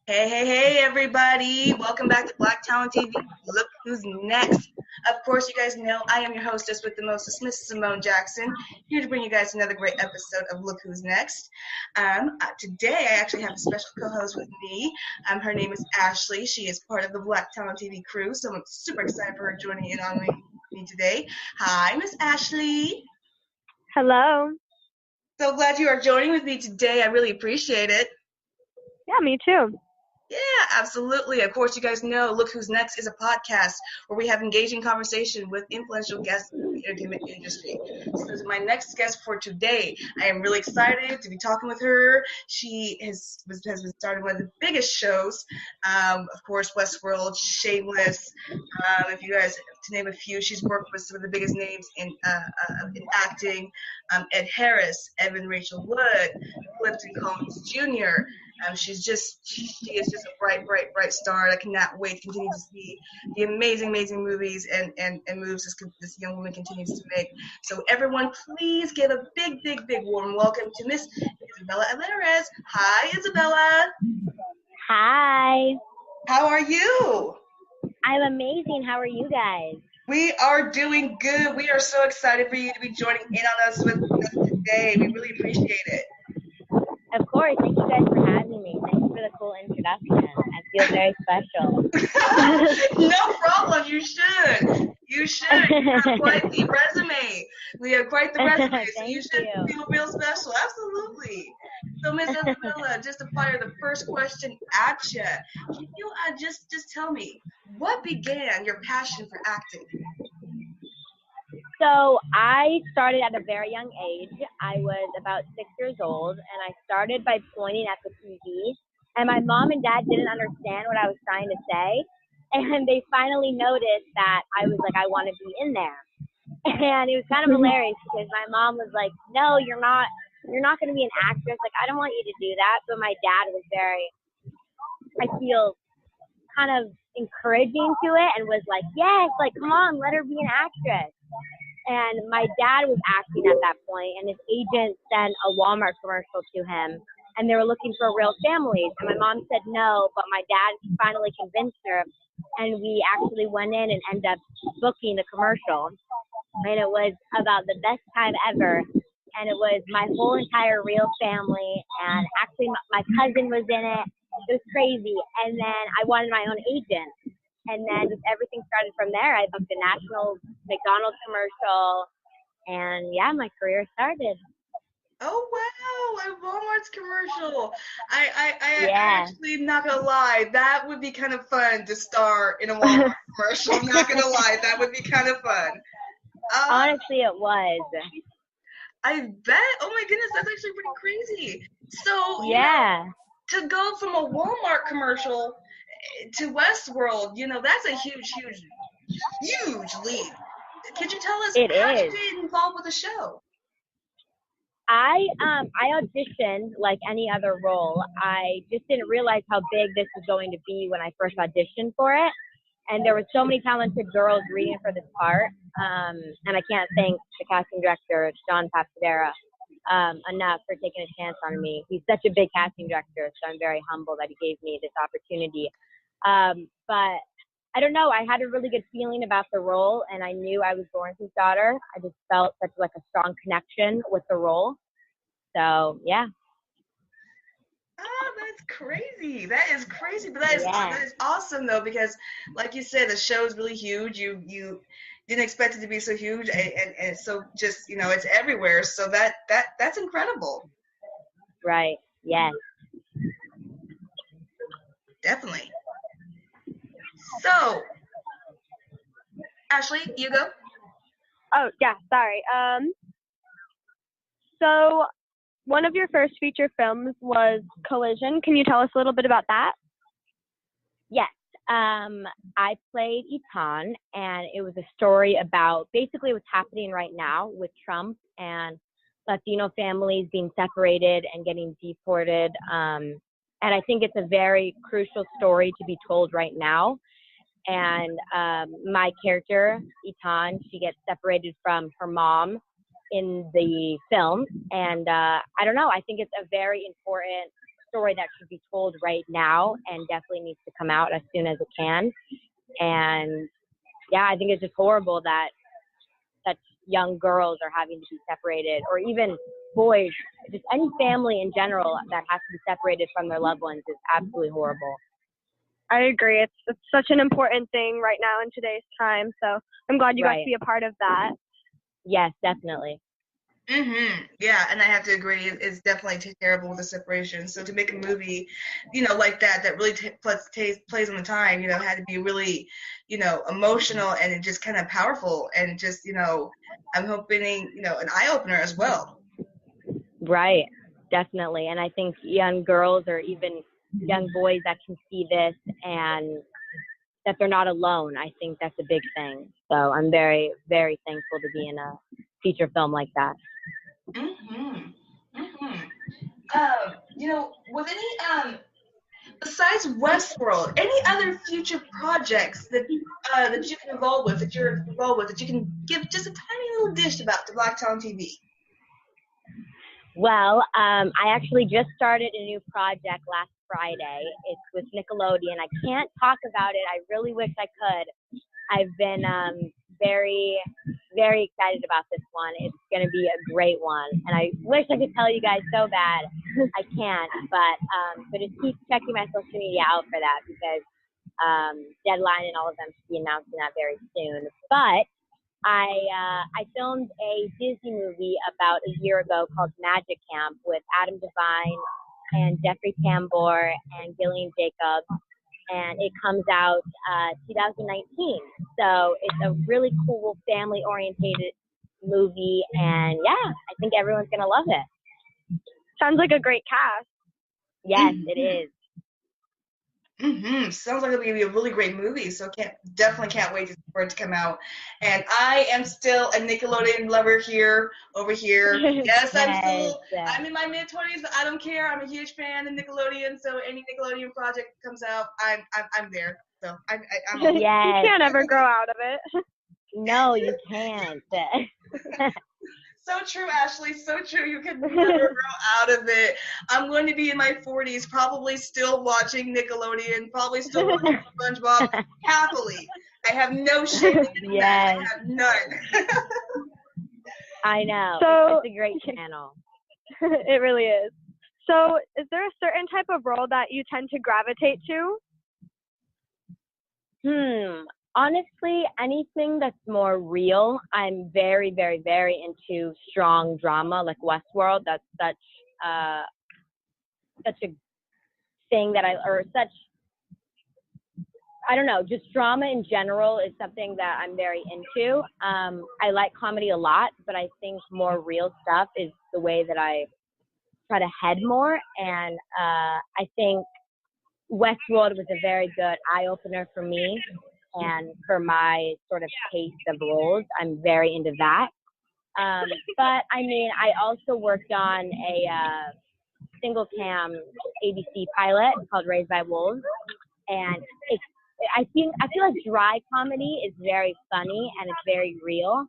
Hey, hey, hey, everybody. Welcome back to Black Talent TV. Look who's next. Of course, you guys know I am your hostess with the mostest, Miss Simone Jackson, here to bring you guys another great episode of Look Who's Next. Today, I actually have a special co-host with me. Her name is Ashley. She is part of the Black Talent TV crew, so I'm super excited for her joining in on me today. Hi, Miss Ashley. Hello. So glad you are joining with me today. I really appreciate it. Yeah, me too. Yeah, absolutely. Of course, you guys know Look Who's Next is a podcast where we have engaging conversation with influential guests in the entertainment industry. So this is my next guest for today. I am really excited to be talking with her. She has been starting one of the biggest shows, of course, Westworld, Shameless. If you guys, to name a few, she's worked with some of the biggest names in acting. Ed Harris, Evan Rachel Wood, Clifton Collins Jr. She is just a bright, bright, bright star. I cannot wait to continue to see the amazing, amazing movies and moves this young woman continues to make. So everyone, please give a big, big, big warm welcome to Miss Izabella Alvarez. Hi, Izabella. Hi. How are you? I'm amazing. How are you guys? We are doing good. We are so excited for you to be joining in on us with us today. We really appreciate it. Of course. Thank you guys for having me. Thanks for the cool introduction. I feel very special. No problem. You should. You should. You have quite the resume. We have quite the resume, so you should feel real special. Absolutely. So, Miss Isabella, just to fire the first question at you, can you just tell me what began your passion for acting? So I started at a very young age. I was about 6 years old, and I started by pointing at the TV. And my mom and dad didn't understand what I was trying to say. And they finally noticed that I was like, I want to be in there. And it was kind of hilarious because my mom was like, no, you're not going to be an actress. Like, I don't want you to do that. But my dad was very, I feel, kind of encouraging to it and was like, yes, like, come on, let her be an actress. And my dad was acting at that point, and his agent sent a Walmart commercial to him, and they were looking for real families. And my mom said no, but my dad finally convinced her, and we actually went in and ended up booking the commercial. And it was about the best time ever. And it was my whole entire real family, and actually my cousin was in it. It was crazy. And then I wanted my own agent. And then just everything started from there. I booked a national McDonald's commercial, and yeah, my career started. Oh wow, a Walmart's commercial. I actually not gonna lie, that would be kind of fun to star in a Walmart commercial. I'm not gonna lie, that would be kind of fun. Honestly, it was. I bet. Oh my goodness, that's actually pretty crazy. So yeah, to go from a Walmart commercial to Westworld, that's a huge, huge, huge leap. Could you tell us how did you get involved with the show? I auditioned like any other role. I just didn't realize how big this was going to be when I first auditioned for it. And there were so many talented girls reading for this part. And I can't thank the casting director, John Pasadera, enough for taking a chance on me. He's such a big casting director, so I'm very humble that he gave me this opportunity. But I don't know, I had a really good feeling about the role, and I knew I was Lawrence's daughter. I just felt such like a strong connection with the role. So, yeah. Oh, that's crazy. That is crazy, but that is awesome though, because like you said, the show is really huge. You didn't expect it to be so huge, and so just it's everywhere. So that's incredible. Right. Yes. Definitely. So, Ashley, you go. Oh yeah, sorry. So one of your first feature films was Collision. Can you tell us a little bit about that? Yes. I played Itan, and it was a story about basically what's happening right now with Trump and Latino families being separated and getting deported. And I think it's a very crucial story to be told right now. And my character, Itan, she gets separated from her mom in the film. And I don't know, I think it's a very important story that should be told right now and definitely needs to come out as soon as it can. And yeah, I think it's just horrible that such young girls are having to be separated, or even boys, just any family in general that has to be separated from their loved ones is absolutely horrible. I agree. It's such an important thing right now in today's time. So I'm glad you got to be a part of that. Yes, definitely. Yeah, and I have to agree. It's definitely terrible with the separation. So to make a movie, like that really plays on the time, had to be really, emotional and just kind of powerful and just, I'm hoping, an eye opener as well. Right, definitely. And I think young girls or even young boys that can see this and that they're not alone, I think that's a big thing. So I'm very, very thankful to be in a feature film like that. With any besides Westworld, any other future projects that you can involve with, that you're involved with, that you can give just a tiny little dish about to Blacktown TV? Well, I actually just started a new project last Friday. It's with Nickelodeon. I can't talk about it. I really wish I could. I've been very, very excited about this one. It's going to be a great one. And I wish I could tell you guys so bad. I can't. But so just keep checking my social media out for that, because Deadline and all of them should be announcing that very soon. But I filmed a Disney movie about a year ago called Magic Camp with Adam Devine and Jeffrey Tambor and Gillian Jacobs. And it comes out 2019. So it's a really cool family-oriented movie. And yeah, I think everyone's going to love it. Sounds like a great cast. Yes, it is. Sounds like it'll be a really great movie, so definitely can't wait for it to come out. And I am still a Nickelodeon lover over here. Yes, I'm in my mid-20s, but I don't care. I'm a huge fan of Nickelodeon, so any Nickelodeon project that comes out, I'm there. So I'm yes. You can't ever grow out of it. No, you can't. So true, Ashley. So true. You can never grow out of it. I'm going to be in my 40s, probably still watching Nickelodeon, probably still watching SpongeBob happily. I have no shame in that. I have none. I know. So, it's a great channel. It really is. So is there a certain type of role that you tend to gravitate to? Honestly, anything that's more real. I'm very, very, very into strong drama, like Westworld. That's such a thing that I don't know, just drama in general is something that I'm very into. I like comedy a lot, but I think more real stuff is the way that I try to head more. And I think Westworld was a very good eye-opener for me. And for my sort of taste of roles, I'm very into that. But I mean, I also worked on a single cam ABC pilot called Raised by Wolves, and I feel like dry comedy is very funny and it's very real.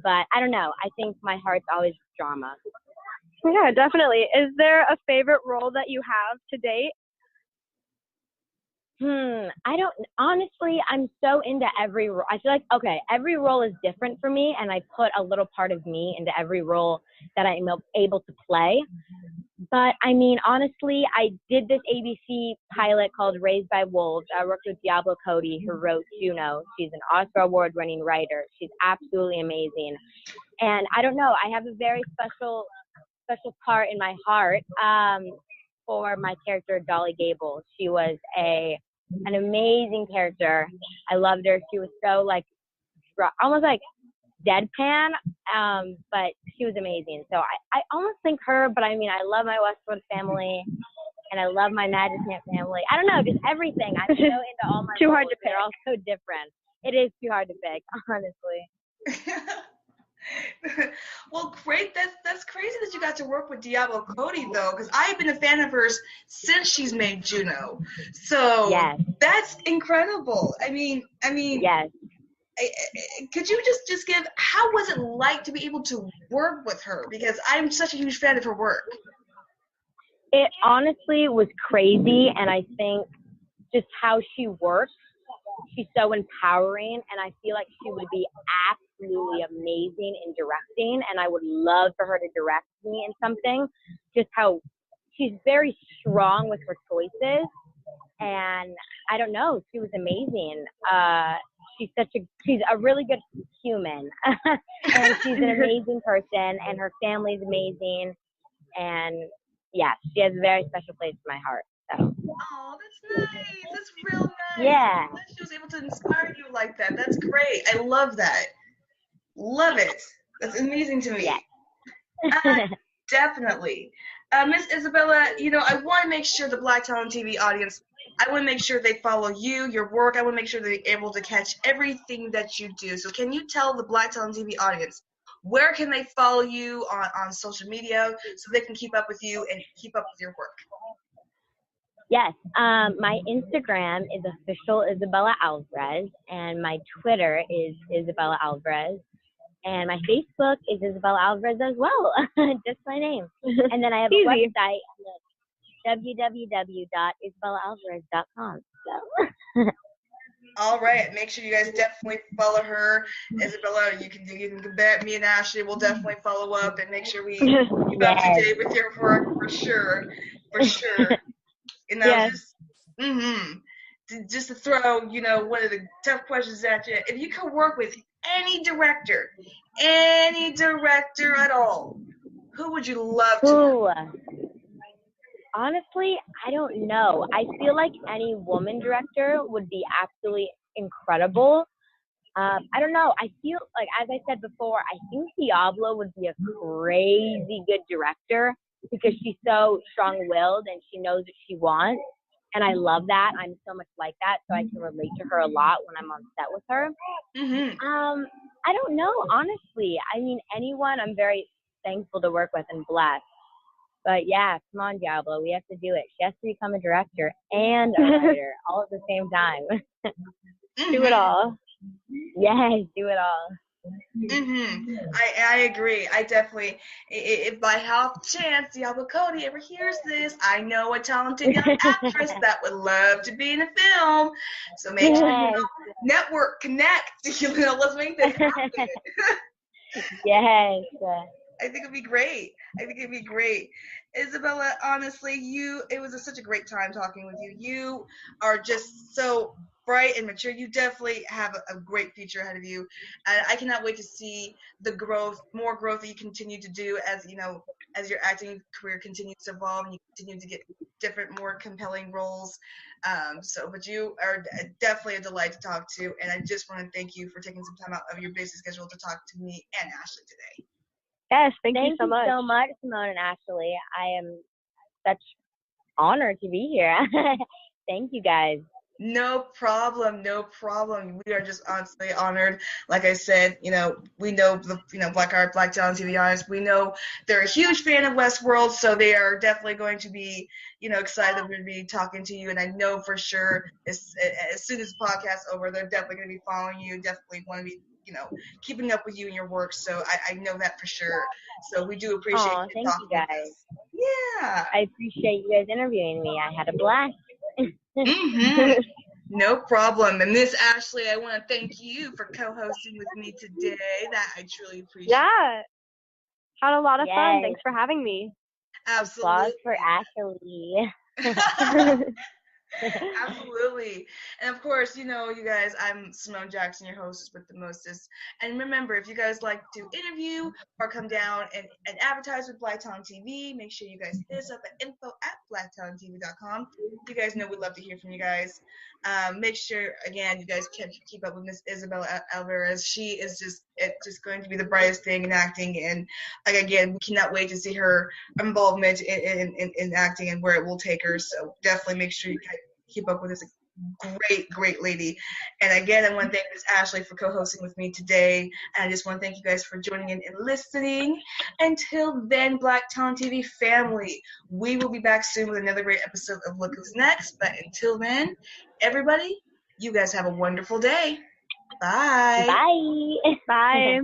But I don't know. I think my heart's always drama. Yeah, definitely. Is there a favorite role that you have to date? Honestly, I'm so into every role. I feel like, every role is different for me, and I put a little part of me into every role that I'm able to play. But I mean, honestly, I did this ABC pilot called Raised by Wolves. I worked with Diablo Cody, who wrote Juno. She's an Oscar award-winning writer. She's absolutely amazing. And I don't know, I have a very special part in my heart for my character, Dolly Gable. She was an amazing character. I loved her. She was so almost like deadpan, but she was amazing. So I almost think her, but I mean, I love my Westworld family and I love my Magic Camp family. I don't know, just everything. I'm so into all my too roles. hard to pick. They're all so different. It is too hard to pick, honestly. Well, great. That's crazy that you got to work with Diablo Cody, though, because I've been a fan of hers since she's made Juno. So yes. That's incredible. I mean, yes. Could you just give, how was it like to be able to work with her? Because I'm such a huge fan of her work. It honestly was crazy, and I think just how she works, she's so empowering, and I feel like she would be absolutely amazing in directing, and I would love for her to direct me in something. Just how she's very strong with her choices, and I don't know, she was amazing. She's a really good human, and she's an amazing person, and her family's amazing, and yeah, she has a very special place in my heart. So. Oh, that's nice. That's real nice. Yeah. I'm glad she was able to inspire you like that. That's great. I love that. Love it. That's amazing to me. Yeah. Definitely. Miss Izabella, I want to make sure the Black Talent TV audience, I want to make sure they follow you, your work. I want to make sure they're able to catch everything that you do. So can you tell the Black Talent TV audience, where can they follow you on social media so they can keep up with you and keep up with your work? Yes. My Instagram is official Izabella Alvarez, and my Twitter is Izabella Alvarez, and my Facebook is Izabella Alvarez as well. Just my name. And then I have a website, www.isabellaalvarez.com. So. All right, make sure you guys definitely follow her, Izabella. You can bet me and Ashley will definitely follow up and make sure we keep up to date with your work for sure. Just to throw, one of the tough questions at you. If you could work with any director at all, who would you love to? Honestly, I don't know. I feel like any woman director would be absolutely incredible. I don't know. I feel like, as I said before, I think Diablo would be a crazy good director because she's so strong-willed and she knows what she wants. And I love that. I'm so much like that, so I can relate to her a lot when I'm on set with her. Mm-hmm. I don't know, honestly. I mean, anyone I'm very thankful to work with and blessed. But yeah, come on, Diablo. We have to do it. She has to become a director and a writer all at the same time. Do it all. Yes, do it all. Mm-hmm. I agree. I definitely, if by half chance Diablo Cody ever hears this, I know a talented young actress that would love to be in a film. So make sure network, connect. Let's make this happen. Yes. I think it'd be great. Izabella, honestly, it was such a great time talking with you. You are just so bright and mature. You definitely have a great future ahead of you. And I cannot wait to see more growth that you continue to do as your acting career continues to evolve and you continue to get different, more compelling roles. But you are definitely a delight to talk to. And I just want to thank you for taking some time out of your busy schedule to talk to me and Ashley today. Yes, thank you so much. Thank you so much, Simone and Ashley. I am such honored to be here. Thank you, guys. No problem. We are just honestly honored. Like I said, we know Black Talent TV audience. We know they're a huge fan of Westworld, so they are definitely going to be, excited that we're going to be talking to you. And I know for sure as soon as the podcast is over, they're definitely going to be following you. Definitely want to be, keeping up with you and your work. So I know that for sure. So we do appreciate you talking you guys. Yeah. I appreciate you guys interviewing me. I had a blast. Mm-hmm. No problem. And Miss Ashley, I want to thank you for co-hosting with me today. That I truly appreciate. Yeah. Had a lot of fun. Thanks for having me. Absolutely. Applause for Ashley. Absolutely. And of course, you guys, I'm Simone Jackson, your hostess with the mostest. And remember, if you guys like to interview or come down and advertise with Black Talent TV, make sure you guys hit us up at info@blacktalenttv.com. You guys know we'd love to hear from you guys. Make sure, again, you guys can keep up with Miss Izabella Alvarez. She is just going to be the brightest thing in acting. And again, we cannot wait to see her involvement in acting and where it will take her. So definitely make sure you keep up with this great lady. And again, I want to thank Ms. Ashley for co-hosting with me today. And I just want to thank you guys for joining in and listening. Until then, Black Talent TV family, we will be back soon with another great episode of Look Who's Next. But until then, everybody, you guys have a wonderful day. Bye. Bye. Bye.